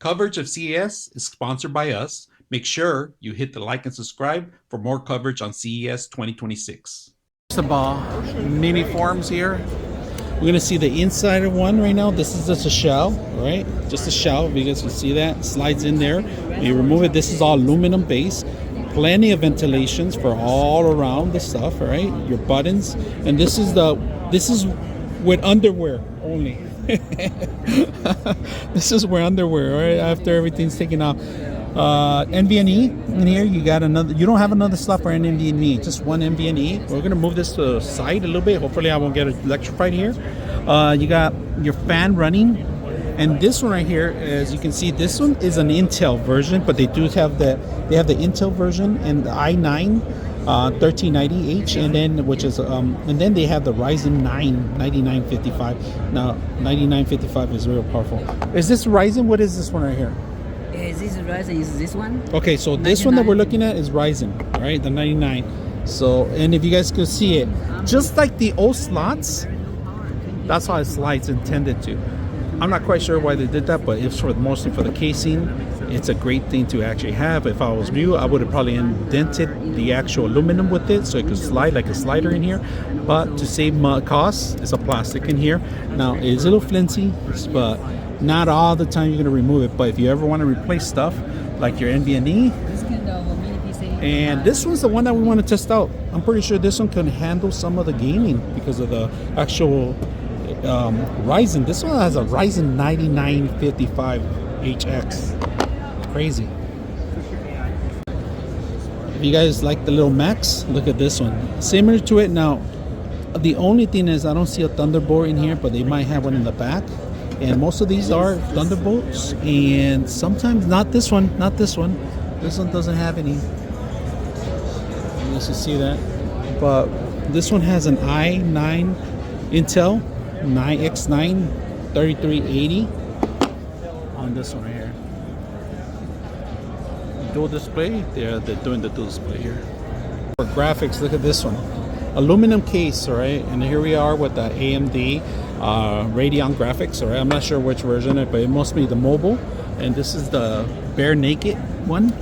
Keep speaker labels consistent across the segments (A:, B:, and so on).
A: Coverage of CES is sponsored by us. Make sure you hit the like and subscribe for more coverage on CES 2026.
B: Some mini forums here. We're gonna see the inside of one right now. This is just a shell, right? Just a shell. You guys can see that slides in there. You remove it. This is all aluminum base. Plenty of ventilations for all around the stuff. All right, your buttons, and this is with underwear only. This is where underwear, right? After everything's taken off. NVMe in here. You got another. You don't have another slot for an NVMe. Just one NVMe. We're gonna move this to the side a little bit. Hopefully, I won't get electrified here. You got your fan running, and this one right here, as you can see, this one is an Intel version, but they do have the Intel version and the i9 1390H, and then and then they have the Ryzen 9 9955. Now 9955 is real powerful. Is this Ryzen? What is this one right here?
C: Is this Ryzen? Is this one?
B: Okay, so this one that we're looking at is Ryzen, right? The 99. So, and if you guys could see it, just like the old slots, that's how it slides intended to. I'm not quite sure why they did that, but it's mostly for the casing. It's a great thing to actually have. If I was new, I would have probably indented the actual aluminum with it so it could slide like a slider in here. But to save costs, it's a plastic in here. Now, it's a little flimsy, but not all the time you're going to remove it. But if you ever want to replace stuff like your NVMe, and this one's the one that we want to test out. I'm pretty sure this one can handle some of the gaming because of the actual Ryzen. This one has a Ryzen 9955HX. Crazy. If you guys like the little Macs, look at this one. Similar to it. Now, the only thing is I don't see a Thunderbolt in here, but they might have one in the back. And most of these are Thunderbolts, and sometimes not this one. Not this one. This one doesn't have any. You guys can see that. But this one has an i9 Intel 9X9 3380 on this one right here. Dual display. They're doing the dual display here. For graphics, look at this one. Aluminum case, all right, and here we are with the AMD Radeon graphics. All right, I'm not sure which version, but it must be the mobile. And this is the bare naked one.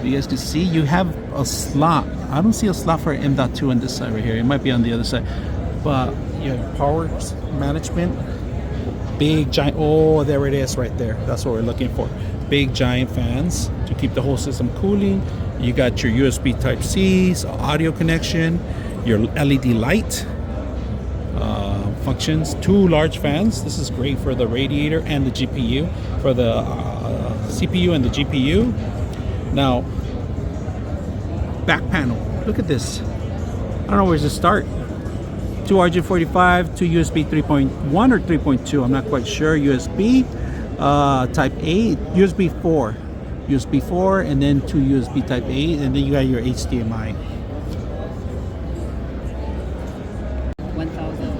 B: You guys can see you have a slot. I don't see a slot for M.2 on this side right here. It might be on the other side, but you have power management. Big giant. Oh, there it is right there. That's what we're looking for. Big giant fans to keep the whole system cooling. You got your USB Type-C, audio connection, your LED light functions, 2 large fans. This is great for the radiator and the GPU, for the CPU and the GPU. Now, back panel. Look at this. I don't know where to start. 2 RJ45, 2 USB 3.1 or 3.2. I'm not quite sure. USB Type A, USB 4. USB 4, and then 2 USB Type A, and then you got your HDMI.
C: 1,000.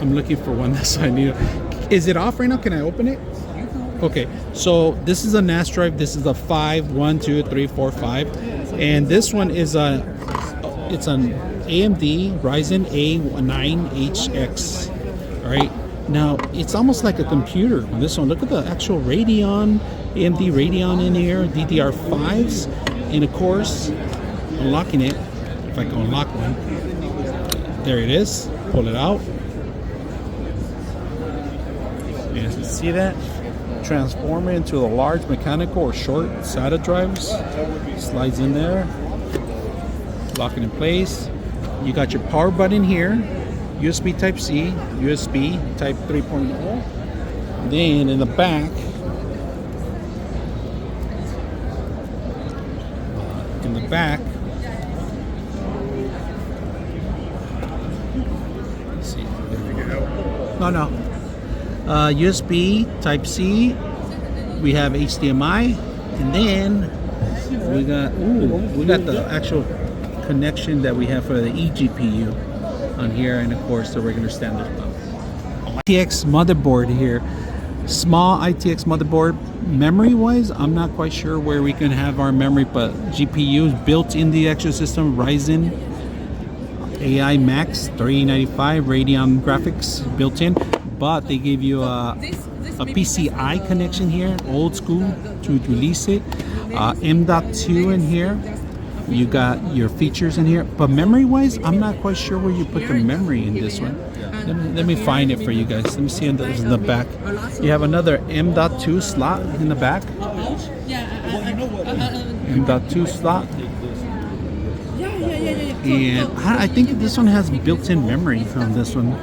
B: I'm looking for one that's I need. Is it off right now? Can I open it? Okay, so this is a NAS drive. This is a 5, 1, 2, 3, 4, 5, and this one is it's an AMD Ryzen A9HX. All right, now it's almost like a computer on this one. Look at the actual Radeon, AMD Radeon in here, DDR5s, and of course, unlocking it. If I can unlock one, there it is. Pull it out. You guys can see that. Transform it into a large mechanical or short SATA drives. Slides in there. Lock it in place. You got your power button here. USB Type-C, USB Type 3.0. Then in the back, let's see. No. USB Type-C. We have HDMI, and then we got the actual connection that we have for the eGPU on here, and of course the regular standard ITX motherboard here. Small ITX motherboard. Memory wise, I'm not quite sure where we can have our memory, but GPU is built in the actual system. Ryzen AI Max 395 Radeon graphics built in. but they gave you a PCI connection here, old school, to release it. M.2 in here. You got your features in here, but memory-wise, I'm not quite sure where you put the memory in this one. Let me find it for you guys. Let me see in the back. You have another M.2 slot in the back. M.2 slot. And I think this one has built-in memory on this one,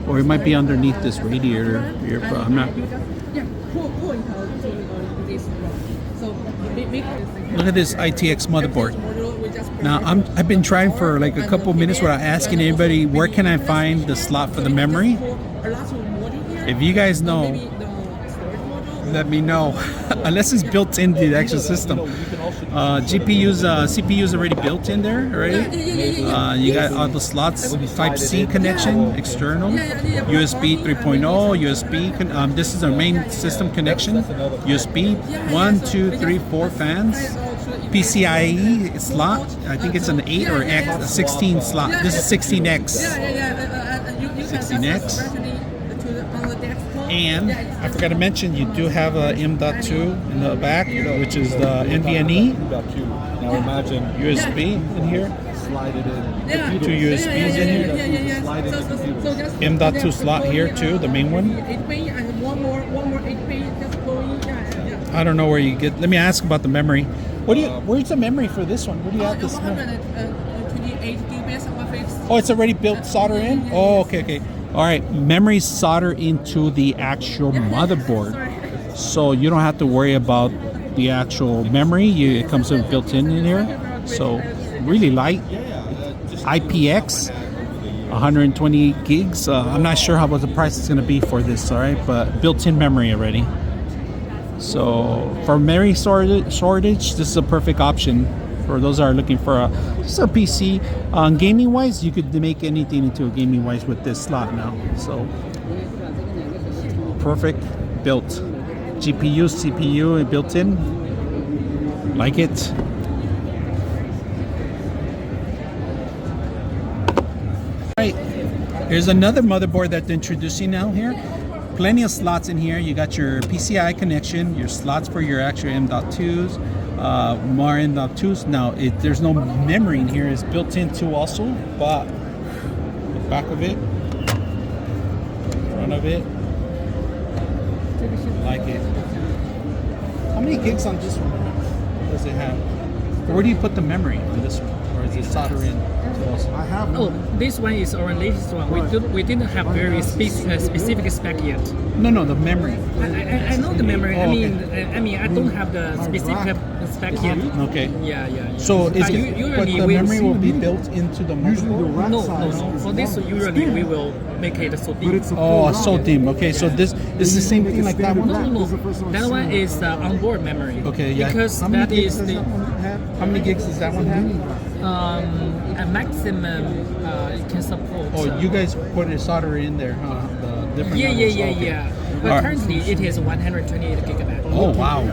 B: or it might be underneath this radiator here, but I'm not. Look at this ITX motherboard. Now I've been trying for like a couple minutes without asking anybody where can I find the slot for the memory. If you guys know, let me know. Unless it's built into the actual system. GPUs, CPUs already built in there already. You got all the slots, Type C connection, external, USB 3.0, USB. This is our main system connection. USB 1, 2, 3, 4 fans. PCIe slot. I think it's an 8 or X, 16 slot. This is 16X. 16X. And I forgot to mention, you do have a M.2 in the back, which is the NVMe.
D: Now imagine
B: USB in here.
D: slide it in.
B: Two USBs in here.
D: Slide it in the computer.
B: M.2 slot here too, the main one. I don't know where you get. Let me ask about the memory. What do you? Where's the memory for this one? What do you have this?
C: 128 gigabytes of graphics.
B: Oh, it's already built solder in. Oh, okay. All right, memory solder into the actual motherboard, so you don't have to worry about the actual memory. It comes in built in here, so really light. IPX, 128 gigs. I'm not sure what the price is going to be for this. All right, but built-in memory already. So for memory storage, this is a perfect option for those that are looking for just a PC. Gaming wise, you could make anything into a gaming wise with this slot now. So perfect built. GPU, CPU built in. Like it. Right. Here's another motherboard that they're introducing now here. Plenty of slots in here. You got your PCI connection, your slots for your actual M.2s, more M.2s. Now, there's no memory in here. It's built into also, but the back of it, front of it, like it. How many gigs on this one does it have? Where do you put the memory on this one? Or is it solder in?
D: I have
E: Oh, this one is our latest one. We didn't have very specific spec yet.
B: No, the memory.
E: I know the memory.
B: Oh,
E: I mean, I don't have the specific spec yet.
B: Okay.
E: Yeah.
B: So is
E: But
B: it, but
E: usually
B: the
E: we
B: memory will be built into the motherboard?
E: no. For this, usually we will make it so deep.
B: Oh, so dim. Okay, so this is the same thing like that one?
E: No. That one is onboard memory.
B: Okay, yeah.
E: Because
B: How many
E: that
B: gigs
E: is
B: does
E: the
B: that one have? How many gigs does that one have?
E: a maximum it can support.
B: Oh, you guys put a solder in there, huh? The different
E: Yeah.
B: levels. Okay.
E: But
B: Alright.
E: currently it is 128 gigabyte.
B: Oh, wow.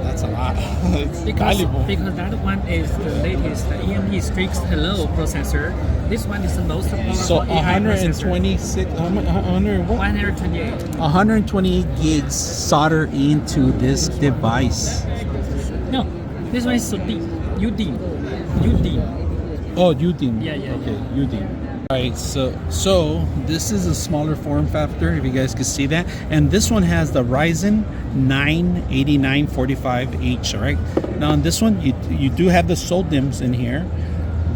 B: That's a lot. It's valuable.
E: Because that one is the latest AMD Strix Hello processor. This one is the most powerful
B: So
E: AI processor.
B: 126, 100 what?
E: 128.
B: 128 gigs solder into this device.
E: No, this one is so deep. UD.
B: Oh, UDIM.
E: Yeah.
B: Okay, UDIM. All right, so this is a smaller form factor, if you guys can see that, and this one has the Ryzen 9 8945H. All right, now on this one, you do have the SODIMMs in here.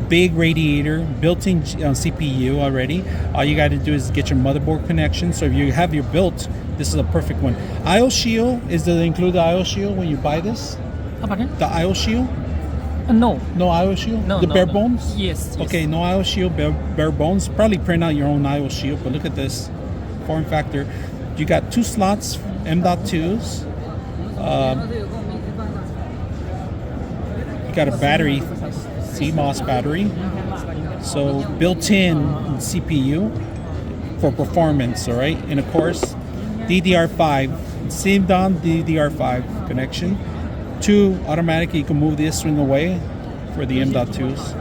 B: Big radiator, built-in CPU already. All you got to do is get your motherboard connection. So if you have your built, this is a perfect one. IO Shield, does it include the IO Shield when you buy this?
E: Pardon?
B: The IO Shield?
E: No.
B: No IO Shield?
E: No.
B: The
E: no,
B: bare
E: no.
B: bones?
E: Yes.
B: Okay, no IO Shield, bare bones. Probably print out your own IO Shield, but look at this form factor. You got two slots, M.2s. You got a battery, CMOS battery. So built-in CPU for performance, all right? And of course, DDR5, same down DDR5 connection. 2 automatically, you can move this swing away for the M.2s.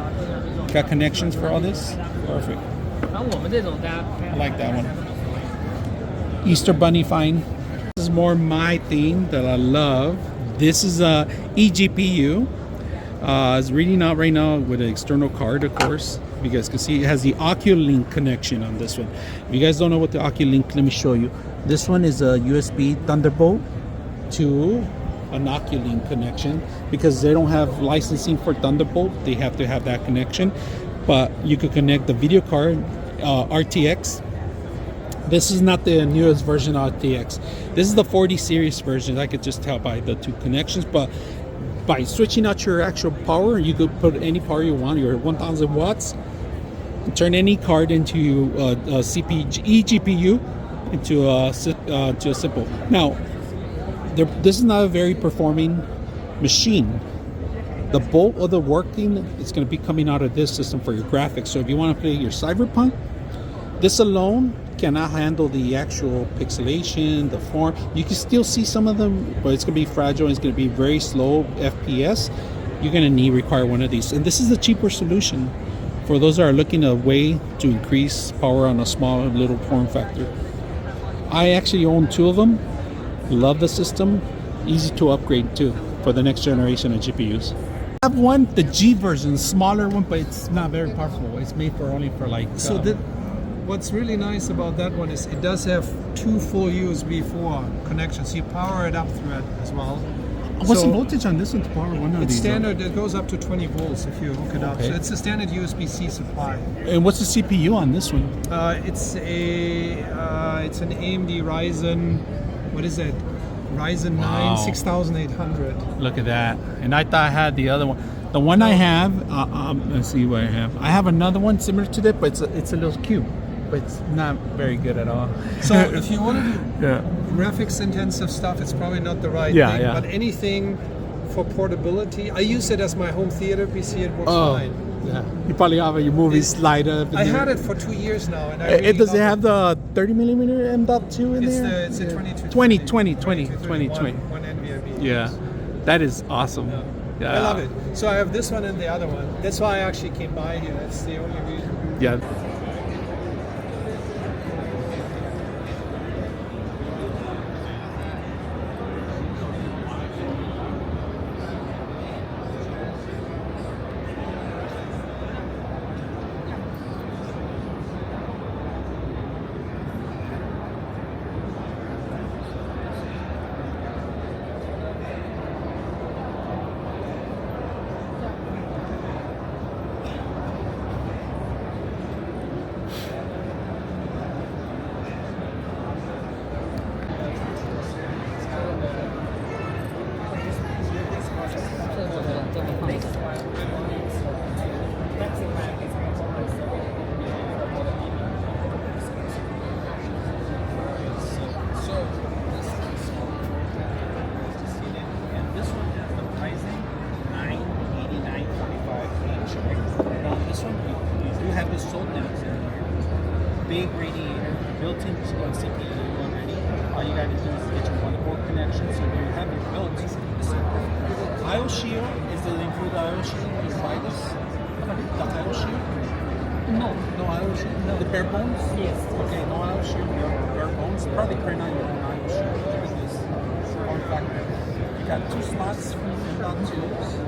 B: Got connections for all this? Perfect. I like that one. Easter Bunny fine. This is more my theme that I love. This is a eGPU. It's reading out right now with an external card, of course. You guys can see it has the Oculink connection on this one. If you guys don't know what the Oculink, let me show you. This one is a USB Thunderbolt to an Oculink connection, because they don't have licensing for Thunderbolt. They have to have that connection, but you could connect the video card, RTX. This is not the newest version of RTX. This is the 40 series version. I could just tell by the two connections, but by switching out your actual power, you could put any power you want, your 1000 watts, turn any card into a eGPU into a simple. Now, this is not a very performing machine. The bulk of the working is going to be coming out of this system for your graphics. So if you want to play your Cyberpunk, this alone cannot handle the actual pixelation, the form. You can still see some of them, but it's going to be fragile and it's going to be very slow FPS. You're going to require one of these. And this is a cheaper solution for those that are looking at a way to increase power on a small little form factor. I actually own two of them. Love the system. Easy to upgrade too for the next generation of GPUs. I have one, the G version, smaller one, but it's not very powerful. It's made for only for like.
D: So what's really nice about that one is it does have two full USB 4 connections. You power it up through it as well.
B: What's the voltage on this one to power one of
D: It's
B: these?
D: standard. It goes up to 20 volts if you hook it up.
B: Okay.
D: So it's a standard USB-C supply.
B: And what's the CPU on this one?
D: It's an AMD Ryzen. What is it? Ryzen 9
B: Wow.
D: 6800.
B: Look at that. And I thought I had the other one. The one I have, let's see what I have. I have another one similar to that, but it's a little cube, but it's not very good at all.
D: So if you want to do
B: Yeah.
D: graphics intensive stuff, it's probably not the right
B: Yeah,
D: thing.
B: yeah.
D: But anything for portability, I use it as my home theater PC. It works fine.
B: Yeah. You probably have your movie slide up.
D: I had it for 2 years now, and I
B: It
D: really
B: does it
D: love
B: have the 30mm M.2 in there?
D: It's a 22
B: 20.
D: 20 one NVMe.
B: Yeah, that is awesome. Yeah.
D: I love it. So I have this one and the other one. That's why I actually came by here. That's the only reason.
B: Yeah.
F: Big radiator, built-in CPU already. All you gotta do is get your motherboard connection. So when you have it built, it's perfect. IO Shield is the improved IO Shield. You buy this? The IO Shield? No. No IO Shield? No. The Barebones? Yes. Okay, no IO Shield. You have Barebones. Probably print out your own IO Shield. Look at this. Form factor. You got 2 slots for M.2s.